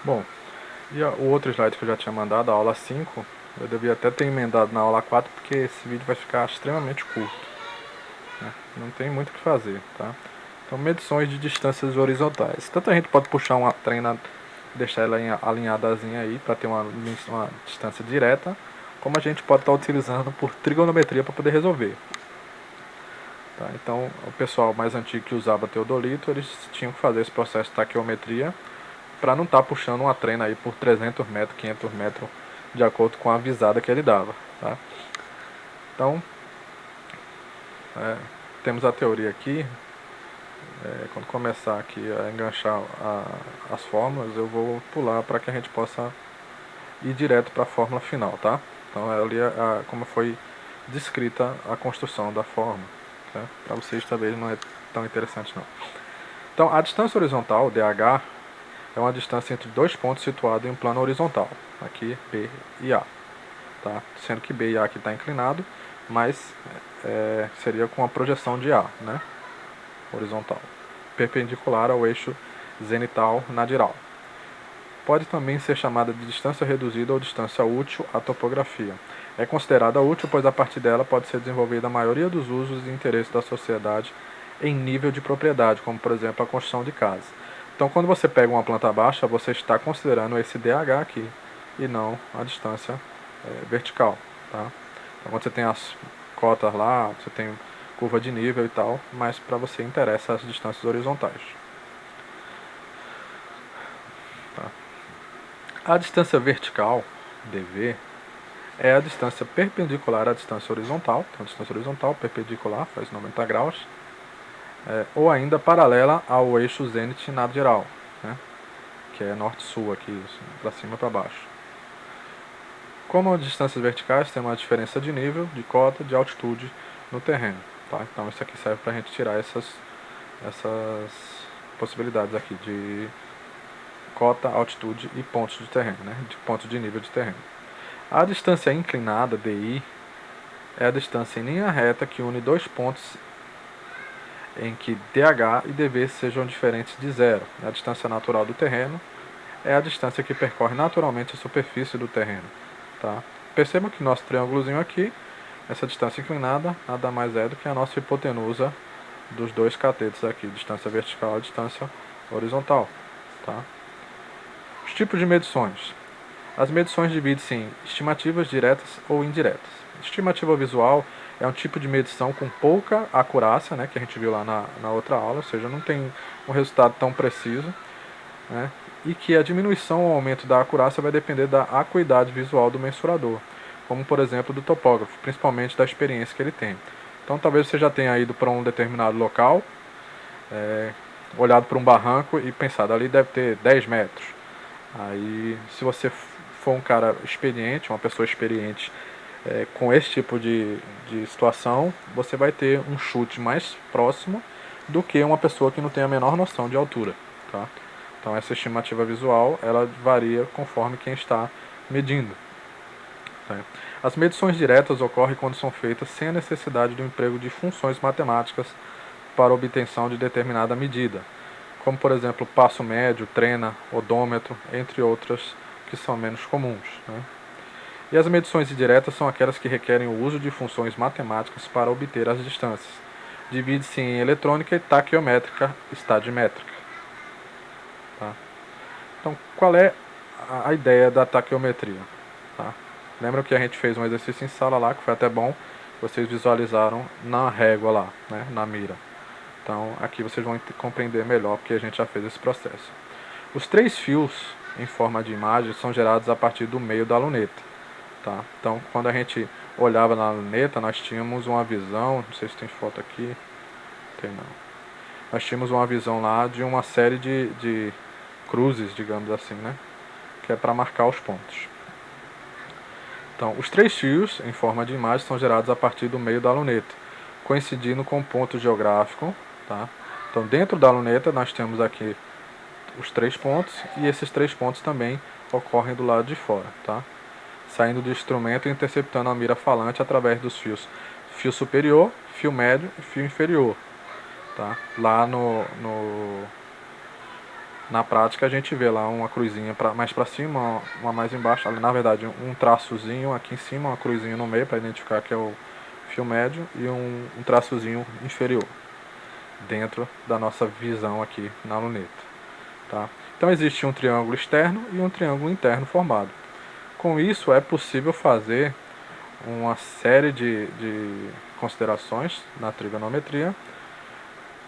Bom, e o outro slide que eu já tinha mandado, a aula 5, eu devia até ter emendado na aula 4, porque esse vídeo vai ficar extremamente curto, né? Não tem muito o que fazer, tá? Então, medições de distâncias horizontais. Tanto a gente pode puxar uma treina, deixar ela alinhadazinha aí para ter uma distância direta, como a gente pode estar utilizando por trigonometria para poder resolver. Tá? Então, o pessoal mais antigo que usava teodolito, eles tinham que fazer esse processo de taquiometria para não estar puxando uma treina aí por 300 metros, 500 metros, de acordo com a avisada que ele dava. Tá? Então, temos a teoria aqui. Quando começar aqui a enganchar as fórmulas, eu vou pular para que a gente possa ir direto para a fórmula final, tá? Então, ali como foi descrita a construção da fórmula. Tá? Para vocês talvez não é tão interessante não. Então, a distância horizontal, DH, é uma distância entre dois pontos situados em um plano horizontal, aqui B e A, tá? Sendo que B e A aqui está inclinado, mas seria com a projeção de A, né? Horizontal, perpendicular ao eixo zenital nadiral. Pode também ser chamada de distância reduzida ou distância útil à topografia. É considerada útil, pois a partir dela pode ser desenvolvida a maioria dos usos e interesses da sociedade em nível de propriedade, como por exemplo a construção de casas. Então, quando você pega uma planta baixa, você está considerando esse DH aqui e não a distância vertical. Tá? Então, quando você tem as cotas lá, você tem curva de nível e tal, mas para você interessa as distâncias horizontais. Tá? A distância vertical, dV, é a distância perpendicular à distância horizontal. Então, a distância horizontal perpendicular faz 90 graus, ou ainda paralela ao eixo zênite nadiral, né? Que é norte-sul aqui, assim, para cima e para baixo. Como as distâncias verticais tem uma diferença de nível, de cota, de altitude no terreno. Tá? Então isso aqui serve para a gente tirar essas possibilidades aqui de cota, altitude e pontos de terreno, né? De pontos de nível de terreno. A distância inclinada, DI, é a distância em linha reta que une dois pontos em que DH e DV sejam diferentes de zero. A distância natural do terreno é a distância que percorre naturalmente a superfície do terreno. Tá? Percebam que nosso triângulozinho aqui, essa distância inclinada, nada mais é do que a nossa hipotenusa dos dois catetos aqui, distância vertical e distância horizontal. Tá? Os tipos de medições. As medições dividem-se em estimativas diretas ou indiretas. Estimativa visual é um tipo de medição com pouca acurácia, né, que a gente viu lá na outra aula, ou seja, não tem um resultado tão preciso, né, e que a diminuição ou aumento da acurácia vai depender da acuidade visual do mensurador, como por exemplo do topógrafo, principalmente da experiência que ele tem. Então talvez você já tenha ido para um determinado local, olhado para um barranco e pensado, ali deve ter 10 metros. Aí, se você for um cara experiente, uma pessoa experiente com esse tipo de situação, você vai ter um chute mais próximo do que uma pessoa que não tem a menor noção de altura. Tá? Então, essa estimativa visual ela varia conforme quem está medindo. Tá? As medições diretas ocorrem quando são feitas sem a necessidade do emprego de funções matemáticas para obtenção de determinada medida, como por exemplo passo médio, trena, odômetro, entre outras que são menos comuns. Né? E as medições indiretas são aquelas que requerem o uso de funções matemáticas para obter as distâncias. Divide-se em eletrônica e taquiométrica estadimétrica. Tá? Então, qual é a ideia da taquiometria? Tá? Lembram que a gente fez um exercício em sala lá, que foi até bom, vocês visualizaram na régua lá, né, na mira. Então, aqui vocês vão compreender melhor, porque a gente já fez esse processo. Os três fios em forma de imagem são gerados a partir do meio da luneta. Tá? Então, quando a gente olhava na luneta, nós tínhamos uma visão, não sei se tem foto aqui, tem não. Nós tínhamos uma visão lá de uma série de cruzes, digamos assim, né? Que é para marcar os pontos. Então, os três fios em forma de imagem são gerados a partir do meio da luneta, coincidindo com o ponto geográfico. Tá? Então, dentro da luneta, nós temos aqui os três pontos e esses três pontos também ocorrem do lado de fora. Tá? Saindo do instrumento e interceptando a mira falante através dos fios fio superior, fio médio e fio inferior. Tá? Lá Na prática a gente vê lá uma cruzinha mais para cima, uma mais embaixo, na verdade um traçozinho aqui em cima, uma cruzinha no meio para identificar que é o fio médio e um traçozinho inferior dentro da nossa visão aqui na luneta. Tá? Então existe um triângulo externo e um triângulo interno formado. Com isso é possível fazer uma série de considerações na trigonometria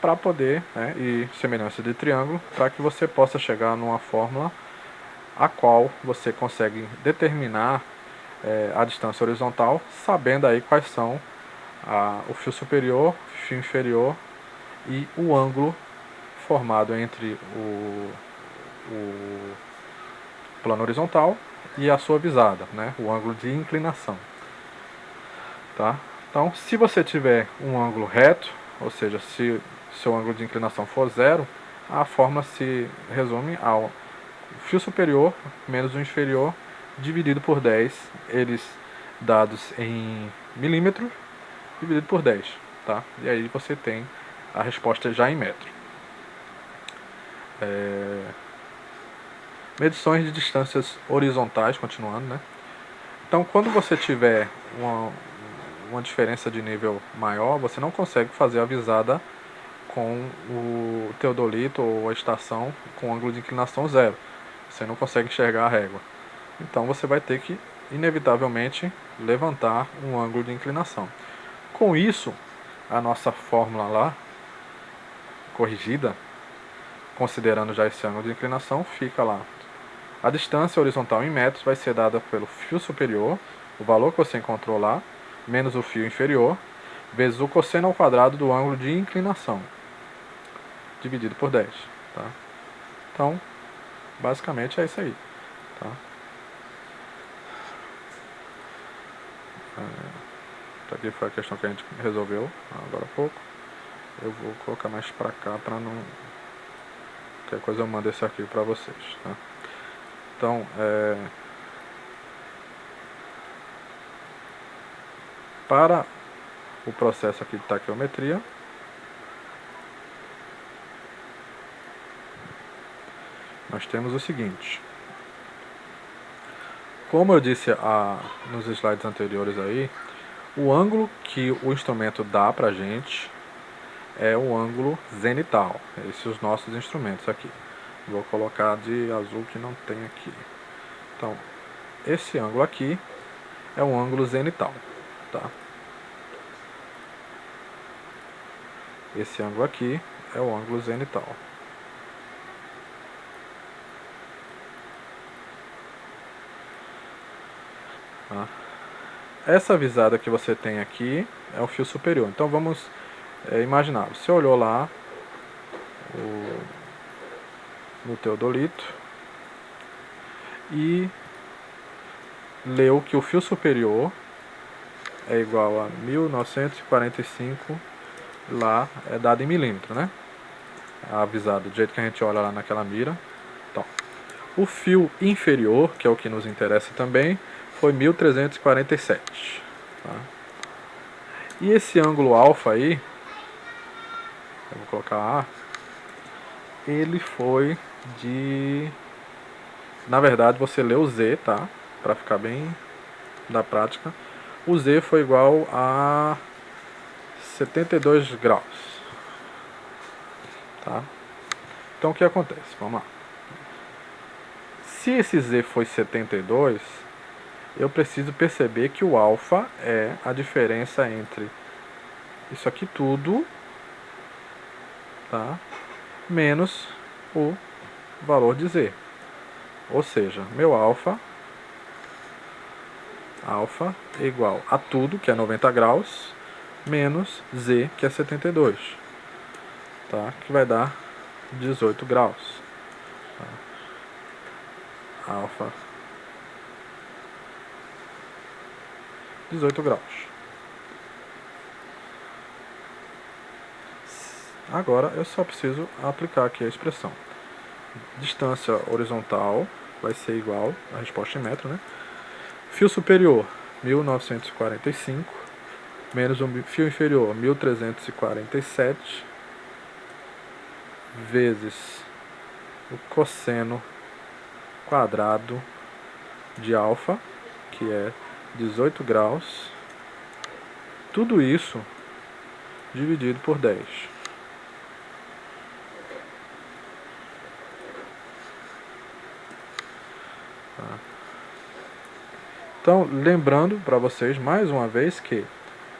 para poder, e semelhança de triângulo, para que você possa chegar numa fórmula a qual você consegue determinar a distância horizontal, sabendo aí quais são o fio superior, fio inferior e o ângulo formado entre o plano horizontal e a sua visada, né? O ângulo de inclinação. Tá? Então, se você tiver um ângulo reto, ou seja, se seu ângulo de inclinação for zero, a fórmula se resume ao fio superior menos o inferior dividido por 10, eles dados em milímetros, dividido por 10. Tá? E aí você tem a resposta já em metro. Medições de distâncias horizontais, continuando, né? Então, quando você tiver uma diferença de nível maior, você não consegue fazer a visada com o teodolito ou a estação com ângulo de inclinação zero. Você não consegue enxergar a régua. Então você vai ter que, inevitavelmente, levantar um ângulo de inclinação. Com isso, a nossa fórmula lá, corrigida, considerando já esse ângulo de inclinação, fica lá. A distância horizontal em metros vai ser dada pelo fio superior, o valor que você encontrou lá, menos o fio inferior, vezes o cosseno ao quadrado do ângulo de inclinação, dividido por 10. Tá? Então, basicamente é isso aí. Tá? Essa aqui foi a questão que a gente resolveu agora há pouco. Eu vou colocar mais pra cá para não... Qualquer coisa eu mando esse arquivo para vocês. Tá? Então, para o processo aqui de taquiometria, nós temos o seguinte. Como eu disse nos slides anteriores aí, o ângulo que o instrumento dá pra gente é o ângulo zenital. Esses são os nossos instrumentos aqui. Vou colocar de azul que não tem aqui. Então, esse ângulo aqui é um ângulo zenital. Tá? Esse ângulo aqui é o ângulo zenital. Tá? Essa visada que você tem aqui é o fio superior. Então vamos imaginar, você olhou lá no teodolito e leu que o fio superior é igual a 1945, lá é dado em milímetro, né? A visada, do jeito que a gente olha lá naquela mira. Então, o fio inferior, que é o que nos interessa também, foi 1347. Tá? E esse ângulo alfa aí, eu vou colocar A, ele foi de... Na verdade, você lê o Z, tá? Para ficar bem da prática. O Z foi igual a 72 graus. Tá? Então, o que acontece? Vamos lá. Se esse Z foi 72, eu preciso perceber que o alfa é a diferença entre isso aqui tudo, tá? Menos o valor de Z. Ou seja, meu alfa é igual a tudo, que é 90 graus, menos Z, que é 72. Tá? Que vai dar 18 graus. Tá? Alfa 18 graus. Agora eu só preciso aplicar aqui a expressão. Distância horizontal vai ser igual a resposta em metro, né? Fio superior 1945 menos o fio inferior 1347 vezes o cosseno quadrado de alfa, que é 18 graus, tudo isso dividido por 10. Tá? Então, lembrando para vocês mais uma vez que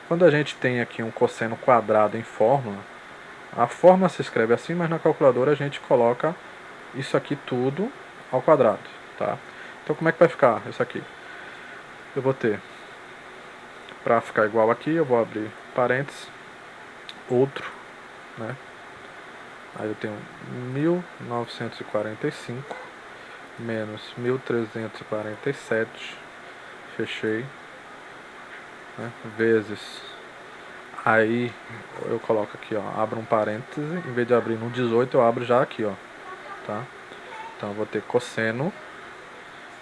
quando a gente tem aqui um cosseno quadrado em fórmula, a fórmula se escreve assim, mas na calculadora a gente coloca isso aqui tudo ao quadrado, tá? Então como é que vai ficar isso aqui? Eu vou ter, para ficar igual aqui, eu vou abrir parênteses, outro, né? Aí eu tenho 1945 menos 1347, fechei, né? Vezes, aí eu coloco aqui, ó, abro um parêntese, em vez de abrir no 18 eu abro já aqui, ó, tá? Então eu vou ter cosseno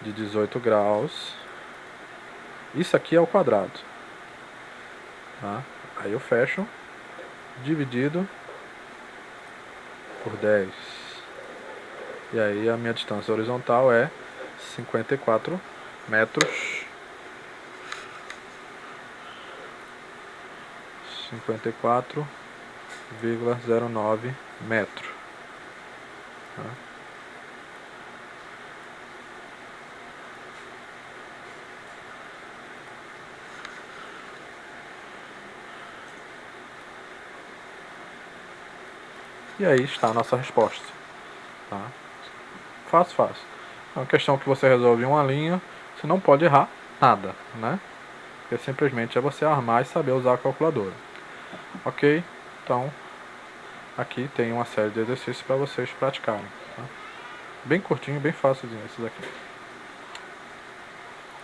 de 18 graus, isso aqui é o quadrado, tá? Aí eu fecho, dividido por 10. E aí a minha distância horizontal é 54 metros. 54,09 metros. Tá? E aí está a nossa resposta. Tá? Fácil, fácil. É uma questão que você resolve em uma linha, você não pode errar nada, né? Porque simplesmente é você armar e saber usar a calculadora. Ok? Então, aqui tem uma série de exercícios para vocês praticarem. Tá? Bem curtinho, bem fácilzinho esses aqui.